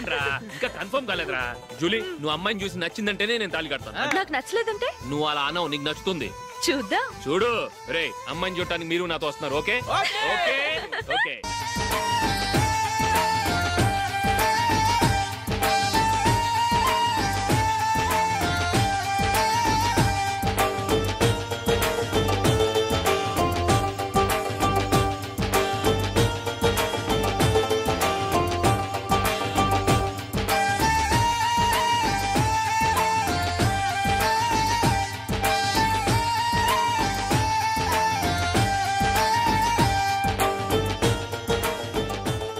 చెప్పండి రా, ఇంకా కన్ఫర్మ్ కాలేదురా. జూలీ, నువ్వు అమ్మాయిని చూసి నచ్చిందంటేనే నేను తాళి కడతాను. నాకు నచ్చలేదంటే నువ్వు అలా అనవు, నీకు నచ్చుతుంది. చూద్దాం. చూడు రే, అమ్మాయిని చూడటానికి మీరు నాతో వస్తున్నారు. Okay okay okay.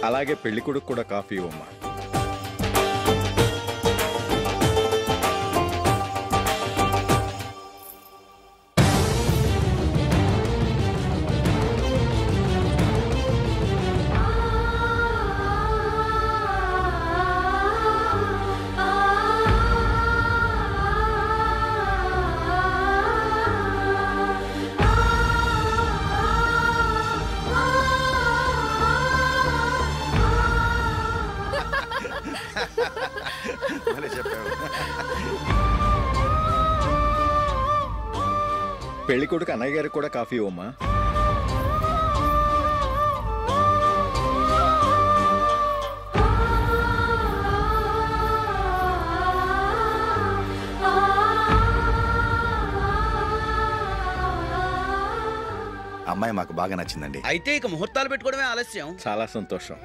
అలాగే పెళ్లి కొడుకు కూడా కాఫీ ఇవ్వమ్మా. పెళ్లి కొడుకు అన్నయ్య గారికి కూడా కాఫీ ఇవ్వమ్మా. అమ్మాయి మాకు బాగా నచ్చిందండి. అయితే ఇక ముహూర్తాలు పెట్టుకోవడమే ఆలస్యం. చాలా సంతోషం.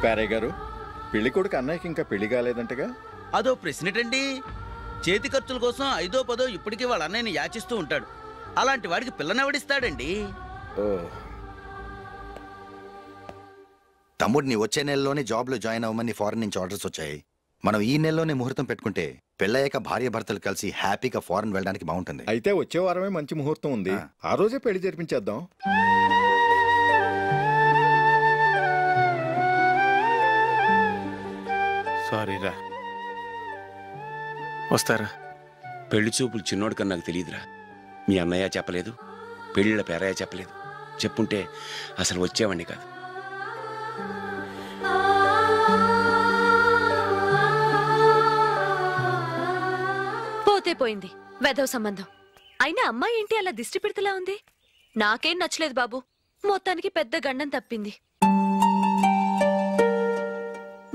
పేరయ్య గారు, పెళ్లి కొడుకు అన్నయ్యకి ఇంకా పెళ్లి కాలేదంటగా? అదో ప్రశ్నటండి. చేతి ఖర్చుల కోసం 5ో 10 ఇప్పటికీ వాళ్ళ అన్నయ్యని యాచిస్తూ ఉంటాడు. అలాంటి వాడికి పిల్లనెవడిస్తాడండి? తమ్ముడిని వచ్చే నెలలోనే జాబ్లో జాయిన్ అవ్వమని ఫారెన్ నుంచి ఆర్డర్స్ వచ్చాయి. మనం ఈ నెలలోనే ముహూర్తం పెట్టుకుంటే పెళ్ళయ్యాక భార్య భర్తలు కలిసి హ్యాపీగా ఫారెన్ వెళ్ళడానికి బాగుంటుంది. అయితే వచ్చే వారమే మంచి ముహూర్తం ఉంది, ఆ రోజే పెళ్లి జరిపించేద్దాం. సారీరా, వస్తారా? పెళ్లి చూపులు చిన్నోడు కన్నా నాకు తెలియదురా. మీ అన్నయ్య చెప్పలేదు, పెళ్ళిళ్ళ పేరయ్య చెప్పలేదు. చెప్పుంటే అసలు వచ్చేవాడిని కాదు. పోతే పోయింది వెధవ సంబంధం. అయినా అమ్మాయి ఏంటి అలా దిష్టి పెడతలా ఉంది? నాకేం నచ్చలేదు బాబు. మొత్తానికి పెద్ద గండం తప్పింది.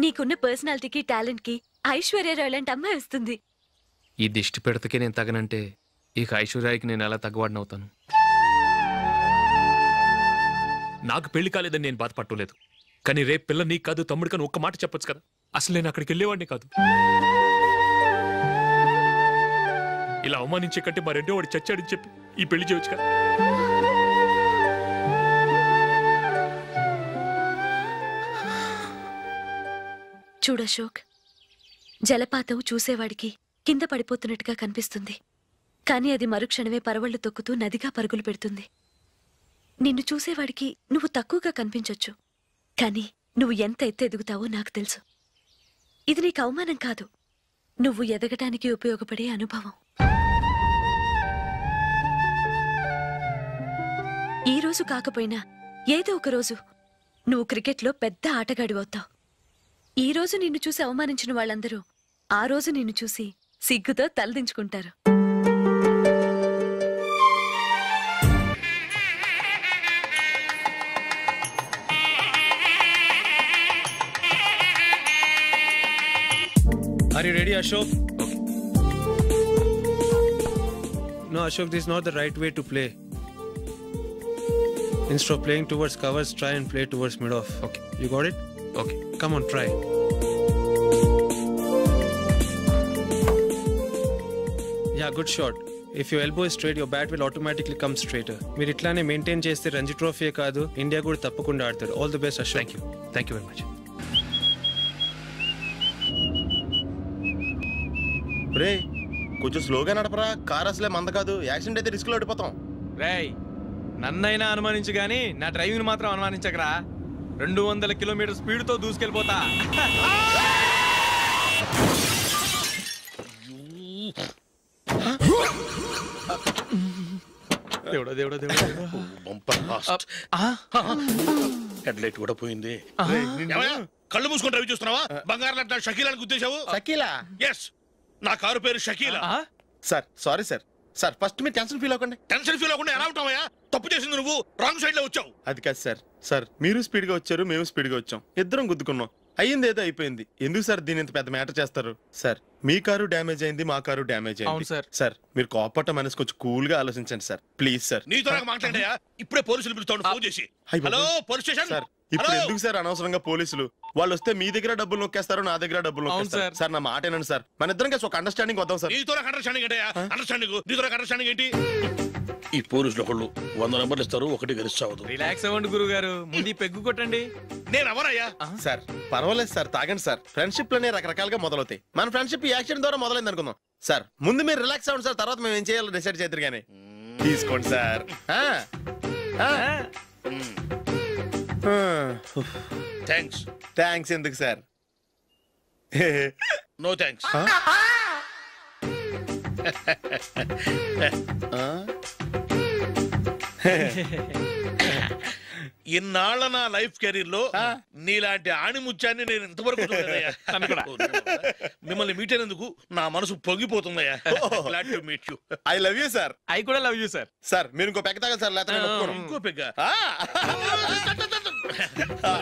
నీకున్న పర్సనాలిటీకి టాలెంట్ కి ఐశ్వర్యరాయ్ లాంటి అమ్మాయి వస్తుంది. ఈ దిష్టి పెడతకే నేను తగనంటే ఇక ఐశ్వర్యానికి నేను ఎలా తగ్గవాడినవుతాను? నాకు పెళ్లి కాలేదని నేను బాధపట్టలేదు, కానీ రేపు పిల్ల నీకు కాదు తమ్ముడు కానీ ఒక్క మాట చెప్పొచ్చు కదా. అసలు నేను అక్కడికి వెళ్ళేవాడిని కాదు. ఇలా అవమానించే కంటే మా రెండో వాడు చచ్చాడని చెప్పి ఈ పెళ్లి చేయొచ్చు కదా. చూడశోక్, జలపాతం చూసేవాడికి కింద పడిపోతున్నట్టుగా కనిపిస్తుంది, కానీ అది మరుక్షణమే పరవళ్లు తొక్కుతూ నదిగా పరుగులు పెడుతుంది. నిన్ను చూసేవాడికి నువ్వు తక్కువగా కనిపించొచ్చు, కానీ నువ్వు ఎంత ఎత్తు ఎదుగుతావో నాకు తెలుసు. ఇది నీకు అవమానం కాదు, నువ్వు ఎదగటానికి ఉపయోగపడే అనుభవం. ఈ రోజు కాకపోయినా ఏదో ఒక రోజు నువ్వు క్రికెట్లో పెద్ద ఆటగాడివవుతావు. ఈ రోజు నిన్ను చూసి అవమానించిన వాళ్ళందరూ ఆ రోజు నిన్ను చూసి సిగ్గుతో తలదించుకుంటారు. Are you ready, Ashok? Okay. No, Ashok, this is not the right way to play. Instead of playing towards covers, try and play towards mid-off. Okay. You got it? Okay. Come on, try. Yeah, good shot. If your elbow is straight, your bat will automatically come straighter. మీరు ఇట్లానే maintain చేస్తే Ranji trophy కాదు, India కూడా తప్పకుండా ఆడతారు. All the best, Ashok. Thank you very much. రే, కొంచెం స్లోగా నడపరా, కార్ అసలే మంద కాదు. యాక్సిడెంట్ అయితే రిస్క్ లో ఓడిపోతాం. రేయ్, నన్నైనా అనుమానించు గానీ నా డ్రైవింగ్ మాత్రం అనుమానించకరా. 200 కిలోమీటర్ స్పీడ్ తో దూసుకెళ్ళిపోతా. దేవుడా. దేవుడా దేవుడా బంపర్ లాస్ట్ హెడ్ లైట్ కూడా పోయింది. కళ్ళు మూసుకొని రవి చూస్తున్నావా? బంగారం లాంటి షకీలాని గుద్దేశావు. షకీలా? ఎస్, నా కారు పేరు Shakeela. Sir sorry sir. Sir first మీరు టెన్షన్ ఫీల్ అవ్వకండి. టెన్షన్ ఫీల్ అవ్వకుండా ఎలా ఉంటావయ్యా? తప్పు చేసింది నువ్వు, రాంగ్ సైడ్ లో వచ్చావు. అది కాదు సార్. సార్ మీరు స్పీడ్ గా వచ్చారు, మేము స్పీడ్ గా వచ్చాం, ఇద్దరం గుద్దుకున్నాం. అయ్యింది ఏదో అయిపోయింది. ఎందుకు సార్ దీని ఇంత పెద్ద మ్యాటర్ చేస్తారు? సార్ మీ కారు డ్యామేజ్ అయింది, మా కారు డ్యామేజ్ అయింది. సార్ మీరు కోపట్ట మనసు కొంచెం కూల్ గా ఆలోచించండి సార్, ప్లీజ్ సార్. నీతో నాకు మాట్లాడాయా? ఇప్పుడే పోలీసులు పిలుస్తాను, ఫోన్ చేసి. Hello police station. సార్ ఇప్పుడు ఎందుకు సార్ అనవసరంగా పోలీసులు? వాళ్ళు వస్తే మీ దగ్గర డబ్బులు నొక్కేస్తారు, నా దగ్గర డబ్బులు నొక్కేస్తారు. సార్ నా మాట ఏనండి సార్, మన ఇద్దరం కలిసి ఒక అండర్స్టాండింగ్ వద్దాం సార్. నీతో నాకు అండర్స్టాండింగ్ ఏంటయ్యా? అండర్స్టాండింగ్ నీతో నాకు అండర్స్టాండింగ్ ఏంటి? ఈ పోలీసులు ఒకళ్ళు 100 నెంబర్లు ఇస్తారు, ఒకటి గెలుస్తావు. రిలాక్స్ అవ్వండి గురుగారు, ముందు పెగ్గు కొట్టండి. నేను ఎవరయ్యా? సార్ పర్వాలేదు సార్, తాగండి సార్. ఫ్రెండ్షిప్ లోనే రకరకాలుగా మొదలవుతాయి. మన ఫ్రెండ్షిప్ ఈ యాక్సిడెంట్ ద్వారా మొదలైంది అనుకుందాం. సార్ ముందు మీరు రిలాక్స్ అవ్వండి సార్, తర్వాత మేము ఏం చేయాలో డిసైడ్ చేద్దరు కానీ. తీసుకోండి సార్. థ్యాంక్స్. థ్యాంక్స్ ఎందుకు సార్? No thanks. ఇన్నాళ్ళ నా లైఫ్ కెరీర్ లో నీలాంటి ఆణిముత్యాన్ని నేను ఇంతవరకు చూడలేదయ్యా. మిమ్మల్ని మీట్ అయినందుకు నా మనసు పొంగిపోతుందయ్యా. Glad to meet you. I love you sir. I కూడా లవ్ యూ సార్. సార్ మీరు ఇంకో పెగ్గ తాగాలి సార్, లేకపోతే నేను ఒప్పుకోను. ఇంకో పెగ్గ?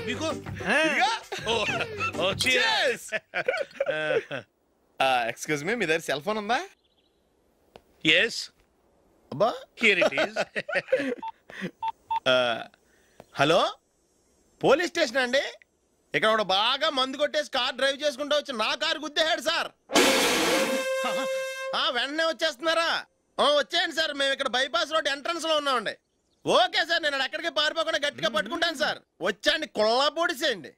మీకు ఎక్స్క్యూజ్ మీ, మీ దగ్గర సెల్ ఫోన్ ఉందా? ఎస్. అబ్బా here it is. Hello police station అండి. ఇక్కడ ఒక బాగా మందు కొట్టేసి కార్ డ్రైవ్ చేసుకుంటూ వచ్చి నా కారు గుద్దేశాడు సార్. వెంటనే వచ్చేస్తున్నారా? వచ్చేయండి సార్, మేము ఇక్కడ బైపాస్ రోడ్ ఎంట్రన్స్ లో ఉన్నామండి. ఓకే సార్, నేను ఎక్కడికి పారిపోకుండా గట్టిగా పట్టుకుంటాను సార్. వచ్చాండి, కుళ్ళా పొడిసేయండి.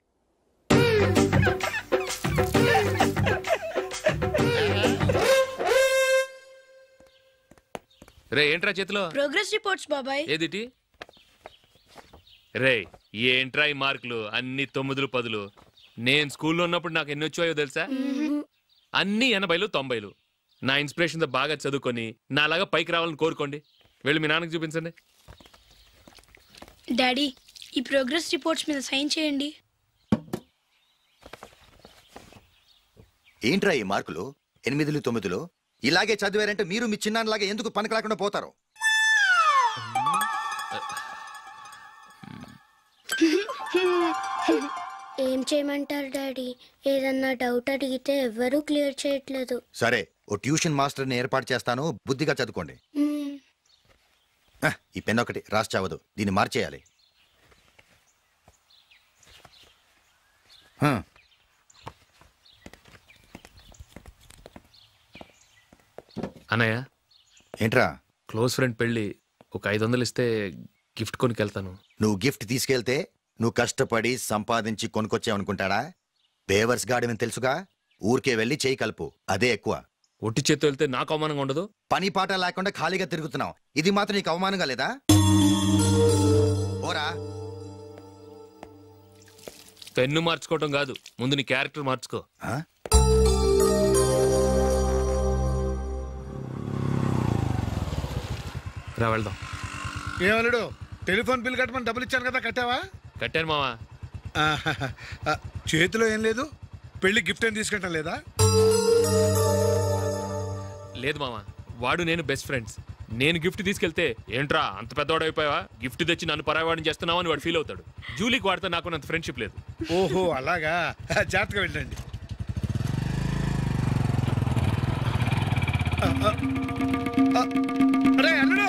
రే ఏంట్రా చేతిలో? ప్రోగ్రెస్ రిపోర్ట్స్ బాబాయ్. ఏదిటి? రే ఏంట్రా ఈ మార్కులు అన్ని 9, 10? నేను స్కూల్లో ఉన్నప్పుడు నాకు ఎన్ని వచ్చాయో తెలుసా? అన్ని 80, 90. నా ఇన్స్పిరేషన్ తో బాగా చదువుకొని నాలాగా పైకి రావాలని కోరుకోండి. వెళ్ళి మీ నాన్నకి చూపించండి. డాడీ ఈ ప్రోగ్రెస్ రిపోర్ట్స్ మీద సైన్ చేయండి. ఏంట్రా ఈ మార్కులు 8, 9? ఇలాగే చదివారంటే మీరు మీ చిన్నాన్నలాగా ఎందుకు పనికి లేకుండా పోతారు? ఏం చేయమంటారు డాడీ? ఏదన్నా డౌట్ అడిగితే ఎవ్వరూ క్లియర్ చేయట్లేదు. సరే ఓ ట్యూషన్ మాస్టర్ని ఏర్పాటు చేస్తాను, బుద్ధిగా చదువుకోండి. ఈ పెన్ ఒకటి రాసి చావదు, దీన్ని మార్చేయాలి. అన్నయ్య ఏంట్రా? క్లోజ్ ఫ్రెండ్ పెళ్ళి, ఒక 500 ఇస్తే గిఫ్ట్ కొనుకెళ్తాను. నువ్వు గిఫ్ట్ తీసుకెళ్తే నువ్వు కష్టపడి సంపాదించి కొనుక్కొచ్చావనుకుంటాడా? బేవర్స్ గాడివని తెలుసుగా, ఊరికే వెళ్ళి చేయి కలుపు, అదే ఎక్కువ. ఒట్టి చేత్తో వెళ్తే నాకు అవమానంగా ఉండదు? పని పాట లేకుండా ఖాళీగా తిరుగుతున్నావు, ఇది మాత్రం నీకు అవమానంగా లేదా? ఓరా. పెన్ను మార్చుకోవటం కాదు, ముందు నీ క్యారెక్టర్ మార్చుకో. రా వెళ్దాం. ఏమలుడు, టెలిఫోన్ బిల్ కట్టమని డబ్బులు ఇచ్చాను కదా, కట్టావా? కట్టాను మావా. చేతిలో ఏం లేదు, పెళ్లి గిఫ్ట్ ఏం తీసుకుంటాం లేదా? లేదు మావా, వాడు నేను బెస్ట్ ఫ్రెండ్స్. నేను గిఫ్ట్ తీసుకెళ్తే ఏంట్రా అంత పెద్దవాడు అయిపోయావా, గిఫ్ట్ తెచ్చి నన్ను పరాయవాడిని చేస్తున్నావు అని వాడు ఫీల్ అవుతాడు. జూలీకి వాడితే నాకు అంత ఫ్రెండ్షిప్ లేదు. ఓహో అలాగా, జాగ్రత్తగా వెళ్ళండి. అరే అల్లుడు,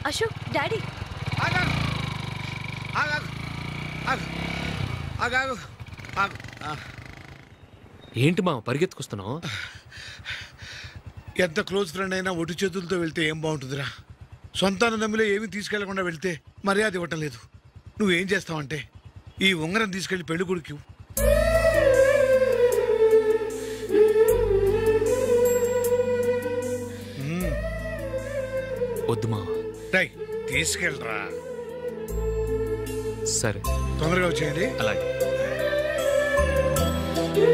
అశోక్ డాడీ ఏంటి మా పరిగెత్తుకొస్తున్నావు? ఎంత క్లోజ్ ఫ్రెండ్ అయినా ఒటి చేతులతో వెళ్తే ఏం బాగుంటుందిరా. సొంతాన నమ్మిలో ఏమీ తీసుకెళ్లకుండా వెళ్తే మర్యాద ఇవ్వటం లేదు. నువ్వేం చేస్తావంటే ఈ ఉంగరం తీసుకెళ్లి పెళ్లి కొడుకు వద్దు మా. తీసుకెళ్ళరా. సరే తొందరగా వచ్చేయండి. అలాగే. ఏమిటండి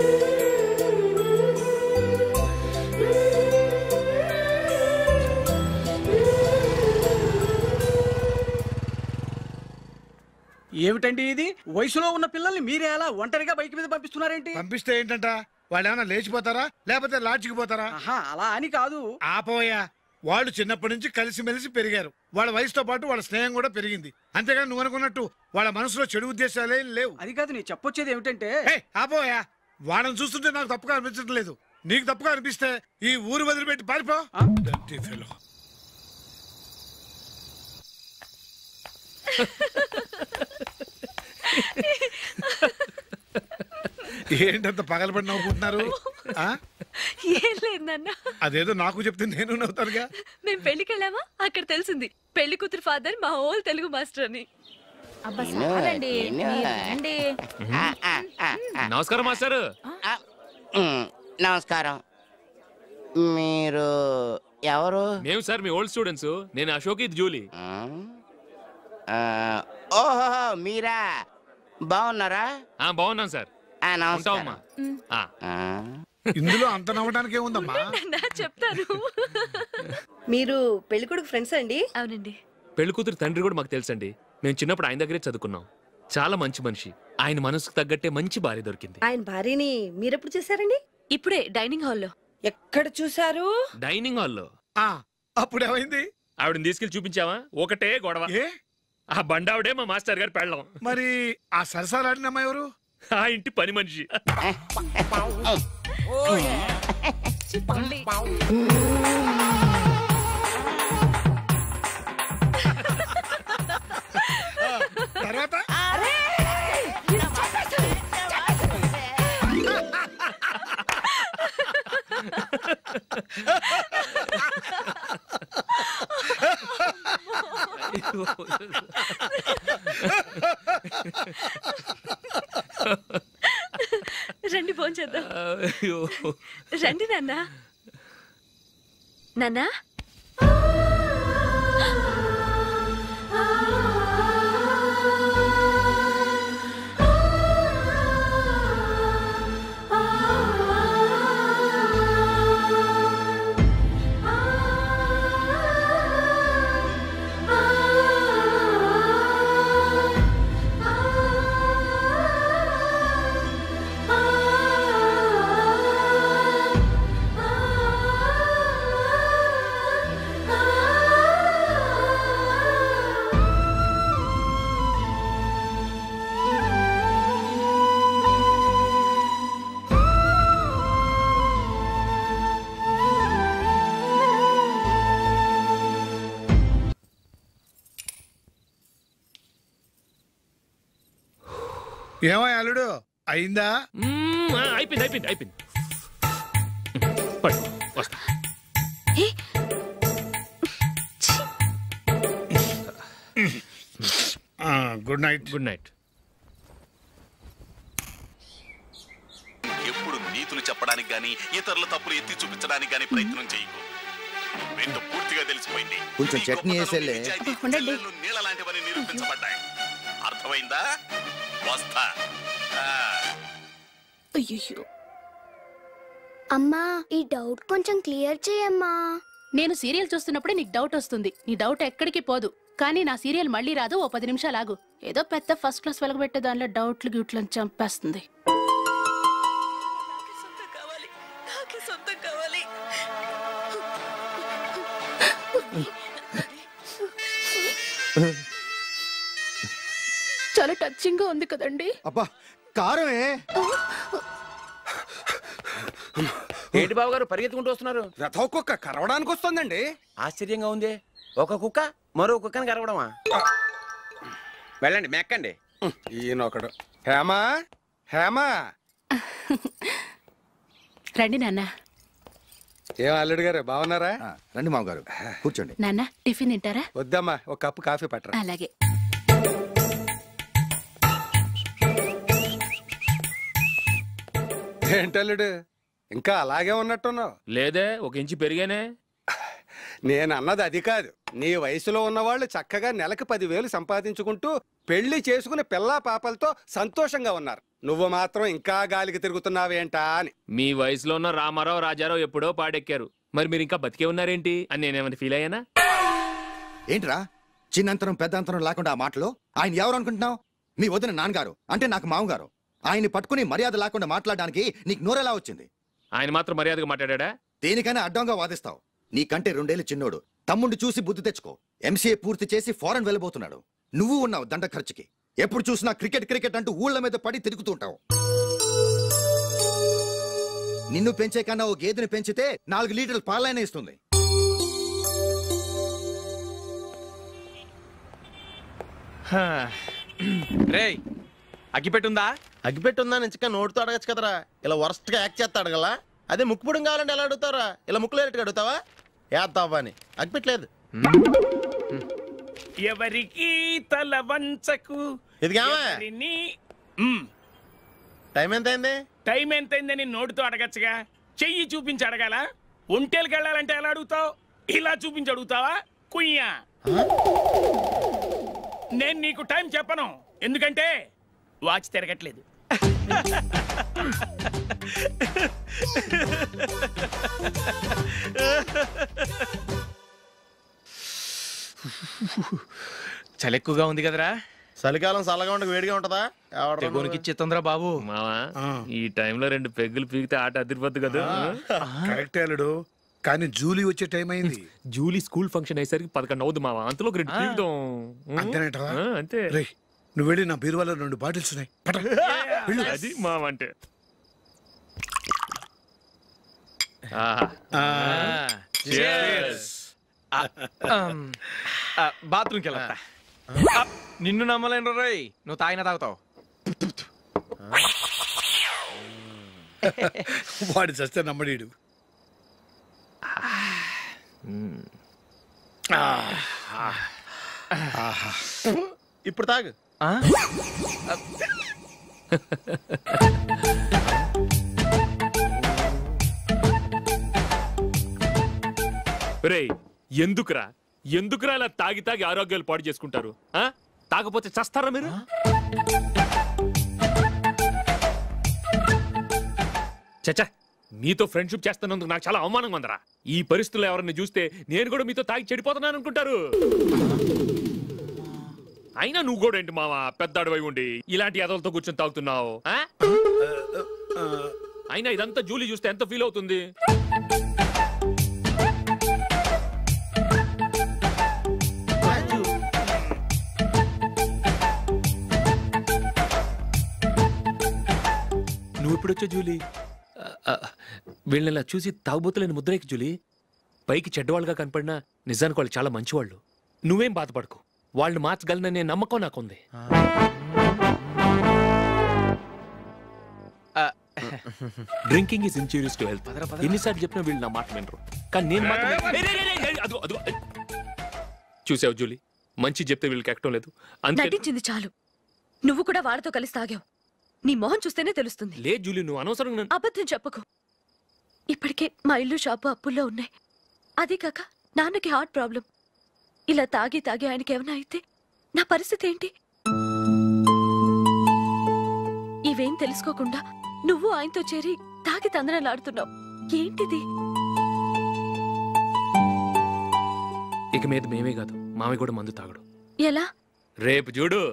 ఇది? వయసులో ఉన్న పిల్లల్ని మీరే అలా ఒంటరిగా బైక్ మీద పంపిస్తున్నారేంటి? పంపిస్తే ఏంటంట, వాళ్ళు ఏమైనా లేచిపోతారా లేకపోతే లాడ్జికి పోతారా? అలా అని కాదు. ఆపోయా, వాళ్ళు చిన్నప్పటి నుంచి కలిసిమెలిసి పెరిగారు. వాళ్ళ వయసుతో పాటు వాళ్ళ స్నేహం కూడా పెరిగింది. అంతేగాని నువ్వు అనుకున్నట్టు వాళ్ళ మనసులో చెడు ఉద్దేశాలేం లేవు. అది కాదు, నేను చెప్పొచ్చేది ఏమిటంటే, ఆపోయా, వాళ్ళని చూస్తుంటే నాకు తప్పుగా అనిపించడం లేదు. నీకు తప్పుగా అనిపిస్తే ఈ ఊరు వదిలిపెట్టి పారిపో. ఏంటంత పగలబడి నవ్వుకుంటున్నారు? ఏం లేదు నాన్న. అదేదో నాకు చెప్తే నేను నవ్వుతానుగా. మేము పెళ్లికి వెళ్ళామా, అక్కడ తెలిసింది పెళ్లి కూతురు ఫాదర్ మా హోల్ తెలుగు మాస్టర్ అని. నమస్కారం మాస్టర్. నమస్కారం. మీరు ఎవరు? మేము సార్ మీ ఓల్డ్ స్టూడెంట్స్. నేను అశోక్, ఇది జూలీ. ఓహో, మీరా? బాగున్నారా? బాగున్నాం సార్. నమస్కారం. ఇందులో అంత నవ్వడానికి ఏముందమ్మా? చెప్తాను. మీరు పెళ్లి కొడుకు ఫ్రెండ్స్ అండి? అవునండి. పెళ్లి కూతురు తండ్రి కూడా మాకు తెలుసండి. మేము చిన్నప్పుడు ఆయన దగ్గరే చదువుకున్నాం. చాలా మంచి మనిషి. ఆయన మనసుకు తగ్గట్టే మంచి భార్య దొరికింది. ఆయన భార్యని మీరెప్పుడు చూసారండి? ఇప్పుడే డైనింగ్ హాల్లో. ఎక్కడ చూసారు? డైనింగ్ హాల్లో. అప్పుడు ఏమైంది? ఆవిడని తీసుకెళ్లి చూపించావా? ఒకటే గొడవ. ఆ బండావిడే మా మాస్టర్ గారు పెళ్ళం. మరి ఆ సరసాలాడిన అమ్మాయి ఎవరు? ఆ ఇంటి పని మనిషి. తర్వాత రండి ఫోన్ చేద్దాం. రండి నాన్న. నాన్నా, ఏమో అల్లుడు, అయిందా? అయిపోయింది అయిపోయింది అయిపోయింది. వస్తా. Good night. Good night. ఎప్పుడు నీతులు చెప్పడానికి గాని ఇతరుల తప్పులు ఎత్తి చూపించడానికి గాని ప్రయత్నం చేయకు. రెండు పూర్తిగా తెలిసిపోయింది. కొంచెం చట్నీ వేసేలే. నీళ్ళ లాంటివని నిరూపించబడ్డాయి. అర్థమైందా? వస్తా. అయ్యో అమ్మా, ఈ డౌట్ కొంచెం క్లియర్ చేయమ్మా. నేను సీరియల్ చూస్తున్నప్పుడే నీకు డౌట్ వస్తుంది. నీ డౌట్ ఎక్కడికి పోదు. కానీ నా సీరియల్ మళ్ళీ రాదు. ఓ 10 నిమిషాలు ఆగు. ఏదో పెద్ద ఫస్ట్ క్లాస్ వెలగబెట్టే దానిలో డౌట్లు గ్యూట్లను చంపేస్తుంది. చాలా టచింగ్ గా ఉంది కదండి. అబ్బా, కారమే. ఏంటి బాబు గారు పరిగెత్తుకుంటూ వస్తున్నారు? రథం కుక్క కరవడానికి వస్తుందండి. ఆశ్చర్యంగా ఉంది. ఒక కుక్క మరో కుక్కని కరవడమా? వెళ్ళండి, మెక్కండి. ఈయనొకడు. హేమా, హేమా. రండి నాన్న. ఏం అల్లుడు గారు బాగున్నారా? రండి మామగారు, కూర్చోండి. నాన్న టిఫిన్ తింటారా? వద్దమ్మా, ఒక కప్పు కాఫీ పట్టరా. అలాగే. ఏంటల్లుడు ఇంకా అలాగే ఉన్నట్టున్నావు? లేదే, 1 ఇంచు పెరిగానే. నేను అన్నది అది కాదు. నీ వయసులో ఉన్నవాళ్ళు చక్కగా నెలకు 10,000 సంపాదించుకుంటూ పెళ్లి చేసుకుని పిల్లా పాపలతో సంతోషంగా ఉన్నారు. నువ్వు మాత్రం ఇంకా గాలికి తిరుగుతున్నావేంటా అని. మీ వయసులో ఉన్న రామారావు రాజారావు ఎప్పుడో పాడెక్కారు, మరి మీరు ఇంకా బతికే ఉన్నారేంటి అని నేనేమైనా ఫీల్ అయ్యానా? ఏంట్రా చిన్నంతరం పెద్దంతరం లేకుండా ఆ మాటలు? ఆయన ఎవరు అనుకుంటున్నావు? మీ వదిన నాన్నగారు, అంటే నాకు మామగారు. ఆయన్ని పట్టుకుని మర్యాద లేకుండా మాట్లాడడానికి నీకు నోరెలా వచ్చింది? ఆయన మాత్రం మర్యాదగా మాట్లాడా? దేనికైనా అడ్డంగా వాదిస్తావు. నీకంటే 2 ఏళ్ళు చిన్నోడు. తమ్ముడు చూసి బుద్ధి తెచ్చుకో. ఎంసీఏ పూర్తి చేసి ఫారెన్ వెళ్ళబోతున్నాడు. నువ్వు ఉన్నావు దండ ఖర్చుకి. ఎప్పుడు చూసినా క్రికెట్ క్రికెట్ అంటూ ఊళ్ళ మీద పడి తిరుగుతుంటావు. నిన్ను పెంచే కన్నా ఓ గేదెని పెంచితే 4 లీటర్ల పాలైనా ఇస్తుంది. రేయ్ అగ్గిపెట్టుందా? అగ్గిపెట్టుందా నుంచి నోటితో అడగచ్చు కదరా. ఇలా వరస్ట్ గా యాక్ట్ చేస్తా అడగలా? అదే ముక్కుపుడం కావాలంటే ఎలా అడుగుతారా? ఇలా ముక్కులేటట్టు అడుగుతావా? ఏత్తావా అని. అగ్గిపెట్టలేదు. ఎవరికి తల వంచకు. ఇది టైం ఎంత అయింది? టైం ఎంత అయిందని నోటితో అడగచ్చుగా, చెయ్యి చూపించి అడగాల? ఒంటేలకు వెళ్ళాలంటే ఎలా అడుగుతావు? ఇలా చూపించి అడుగుతావా? కుయ్యా, నేను నీకు టైం చెప్పను, ఎందుకంటే వాచ్ తిరగట్లేదు. చలి ఎక్కువగా ఉంది కదరా? చలికాలం చల్లగా ఉండక వేడిగా ఉంటదా? తెగోనికి ఇచ్చేతుందిరా బాబు. మావా ఈ టైంలో 2 పెగ్గులు పీకితే ఆట అదిరిపోద్దు కదా. కరెక్ట్ అల్లుడు, కానీ జూలీ వచ్చే టైం అయింది. జూలీ స్కూల్ ఫంక్షన్ అయ్యేసరికి 11 అవుద్ది మావా. అంతలో 2 పీకుతాం. అంతేనేటవా? అంతే. రేయ్ నువ్వు వెళ్ళి నా బీరువాలో 2 బాటిల్స్ ఉన్నాయి. అది మావా అంటే. బాత్రూమ్కి వెళ్ళా. నిన్ను నమ్మలేను రోయ్, నువ్వు తాగినా తాగుతావు. వాడి చస్తే నమ్మడీడు. ఇప్పుడు తాగు. రేయ్ ఎందుకురా ఇలా తాగి తాగి ఆరోగ్యాలు పాడు చేసుకుంటారు? తాగపోతే చస్తారా మీరు? చచ్చా, మీతో ఫ్రెండ్షిప్ చేస్తున్నందుకు నాకు చాలా అవమానంగా ఉందరా. ఈ పరిస్థితుల్లో ఎవరిని చూస్తే నేను కూడా మీతో తాగి చెడిపోతున్నాను అనుకుంటారు. అయినా నువ్వు కూడా ఏంటి మావా, పెద్ద అడవై ఉండి ఇలాంటి ఎదలతో కూర్చొని తాగుతున్నావు? అయినా ఇదంతా జూలీ చూస్తే ఎంత ఫీల్ అవుతుంది? నువ్వు ఎప్పుడొచ్చా జూలీ? వీళ్ళని ఇలా చూసి తాగుబోతులేని ముద్రేకి జూలీ. పైకి చెడ్డవాళ్ళుగా కనపడినా నిజానికి వాళ్ళు చాలా మంచివాళ్ళు. నువ్వేం బాధపడకు, వాళ్ళని మార్చగలననే నమ్మకం నాకుంది. Drinking is injurious to health. ఎన్నిసార్లు చెప్పినా వీళ్ళు నా మాట వినరు, కానీ నేను మాత్రం. చూసావు జూలీ, మంచి చెప్తే వీళ్ళకి ఎక్కడం లేదు. నటించింది చాలు. నువ్వు కూడా వాళ్ళతో కలిసి తాగావు. నీ మొహం చూస్తేనే తెలుస్తుంది. లే జూలీ, నువ్వు అనవసరంగా అబద్ధం చెప్పకు. ఇప్పటికే మా ఇల్లు షాపు అప్పుల్లో ఉన్నాయి. అదే కాక నాన్నకి హార్ట్ ప్రాబ్లం. ఇలా తాగి తాగి ఆయనకి ఏమైనా అయితే నా పరిస్థితి ఏంటి? ఇవేం తెలుసుకోకుండా నువ్వు ఆయనతో చేరి తాగి తందనలాడుతున్నావు. ఏంటిది? ఇక మీద మేమే కాదు, మామి కూడా మందు తాగడు. ఎలా? రేపు చూడు.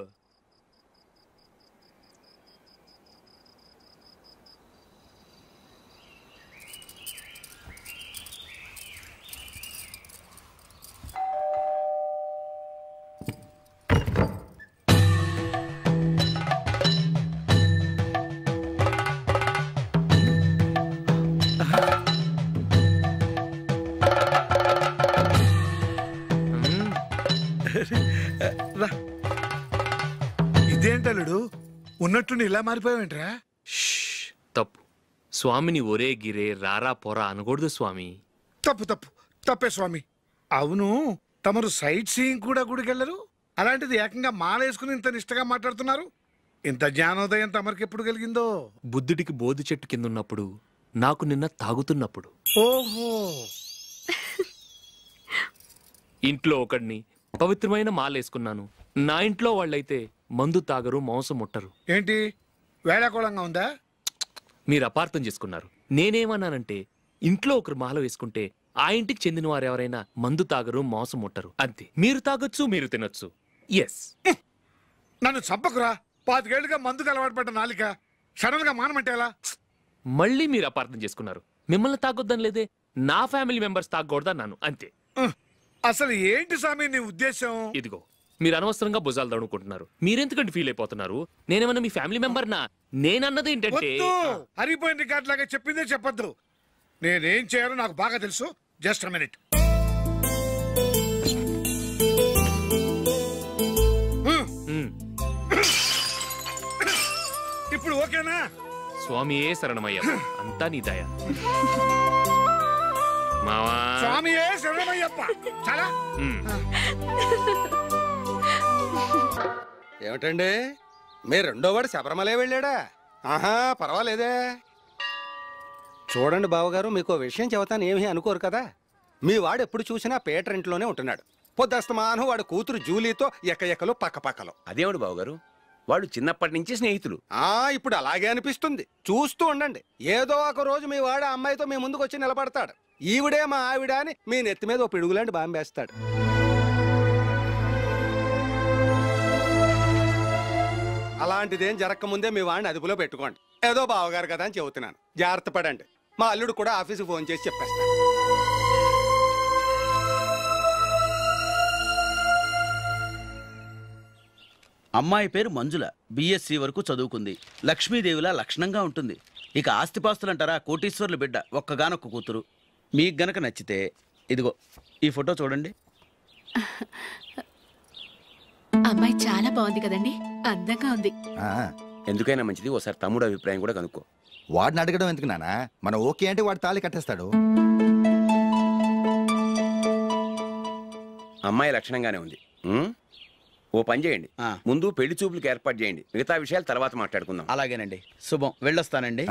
ఇదేంటలుడు, ఉన్నట్టుండి ఇలా మారిపోయావేంట్రా? తప్పు స్వామిని ఒరే గిరే రారా పోరా అనకూడదు స్వామి. తప్పే స్వామి. అవును, తమరు సైట్ సీయింగ్ కూడా గుడికెళ్ళరు. అలాంటిది ఏకంగా మాలేసుకుని ఇంత నిష్టగా మాట్లాడుతున్నారు. ఇంత జ్ఞానోదయం తమరికి ఎప్పుడు కలిగిందో? బుద్ధుడికి బోధి చెట్టు కింద ఉన్నప్పుడు, నాకు నిన్న తాగుతున్నప్పుడు. ఓహో. ఇంట్లో ఒకడిని పవిత్రమైన మాలేసుకున్నాను. నా ఇంట్లో వాళ్ళైతే మందు తాగరు, మాంసం ముట్టరు. ఏంటి వేళాకోళంగా ఉందా? మీరు అపార్థం చేసుకున్నారు. నేనేమన్నానంటే ఇంట్లో ఒకరు మాల వేసుకుంటే ఆ ఇంటికి చెందిన వారు ఎవరైనా మందు తాగరు, మోసం ముట్టరు, అంతే. మీరు తాగొచ్చు, మీరు తినొచ్చు. ఎస్. నన్ను చంపకురా. 5 ఏళ్లుగా మందుకు అలవాటు పడ్డ నాలిక సడన్ గా మానమంటే ఎలా? మళ్ళీ మీరు అపార్థం చేసుకున్నారు. మిమ్మల్ని తాగొద్దని లేదే, నా ఫ్యామిలీ మెంబర్స్ తాగకూడదన్నాను, అంతే. అసలు ఏంటి స్వామి నీ ఉద్దేశం? ఇదిగో మీరు అనవసరంగా భుజాలు దడుకుంటున్నారు. మీరెందుకంటే ఫీల్ అయిపోతున్నారు? నేనేమన్నా మీ ఫ్యామిలీ మెంబర్నా? నేనన్నది ఏంటంటే హరిపోయిన రికార్డ్ లాగా చెప్పిందే చెప్పొద్దు. నేనేం చేయాలో నాకు బాగా తెలుసు. Just a minute. ఇప్పుడు ఓకేనా? స్వామియే శరణమయ్య, అంతా నీ దయ. మావా స్వామియే శరణమయ్యప్ప. చాలా ఏమిటండి మీ రెండో వాడు శబరిమలే వెళ్ళాడా? ఆహా, పర్వాలేదే. చూడండి బావగారు, మీకు విషయం చెబుతాను, ఏమీ అనుకోరు కదా. మీ వాడు ఎప్పుడు చూసినా పీటర్ ఇంట్లోనే ఉంటున్నాడు. పొద్దస్తమానం వాడు కూతురు జూలీతో ఎక్కలు పక్కపక్కలు. అదేమిటి బావగారు, వాడు చిన్నప్పటి నుంచి స్నేహితులు. ఇప్పుడు అలాగే అనిపిస్తుంది. చూస్తూ ఉండండి, ఏదో ఒక రోజు మీ వాడు అమ్మాయితో మీ ముందుకు వచ్చి నిలబడతాడు. ఈవిడే మా ఆవిడ అని మీ నెత్తి మీద ఓ పిడుగులాంటి బాంబేస్తాడు. అలాంటిదేం జరగకముందే మీ వాడిని అదుపులో పెట్టుకోండి. ఏదో బావగారు కదా అని చెబుతున్నాను, జాగ్రత్త పడండి. మా అల్లుడు కూడా ఆఫీస్కి ఫోన్ చేసి చెప్పేస్తాను. అమ్మాయి పేరు మంజుల, బిఎస్సి వరకు చదువుకుంది. లక్ష్మీదేవిలా లక్షణంగా ఉంటుంది. ఇక ఆస్తిపాస్తులు అంటారా, కోటీశ్వర్ల బిడ్డ, ఒక్కగానొక్క కూతురు. మీకు గనక నచ్చితే ఇదిగో ఈ ఫోటో చూడండి. అమ్మాయి చాలా బాగుంది కదండి, అందంగా ఉంది. ఎందుకైనా మంచిది ఒకసారి తమ్ముడు అభిప్రాయం కూడా కనుక్కో. వాడిని అడగడం ఎందుకు నానా? మనం ఓకే అంటే వాడు తాళి కట్టేస్తాడు. అమ్మాయి లక్షణంగానే ఉంది. ఓ పని చేయండి, ముందు పెళ్లి చూపులకు ఏర్పాటు చేయండి, మిగతా విషయాలు తర్వాత మాట్లాడుకుందాం. అలాగేనండి, శుభం, వెళ్ళొస్తానండి.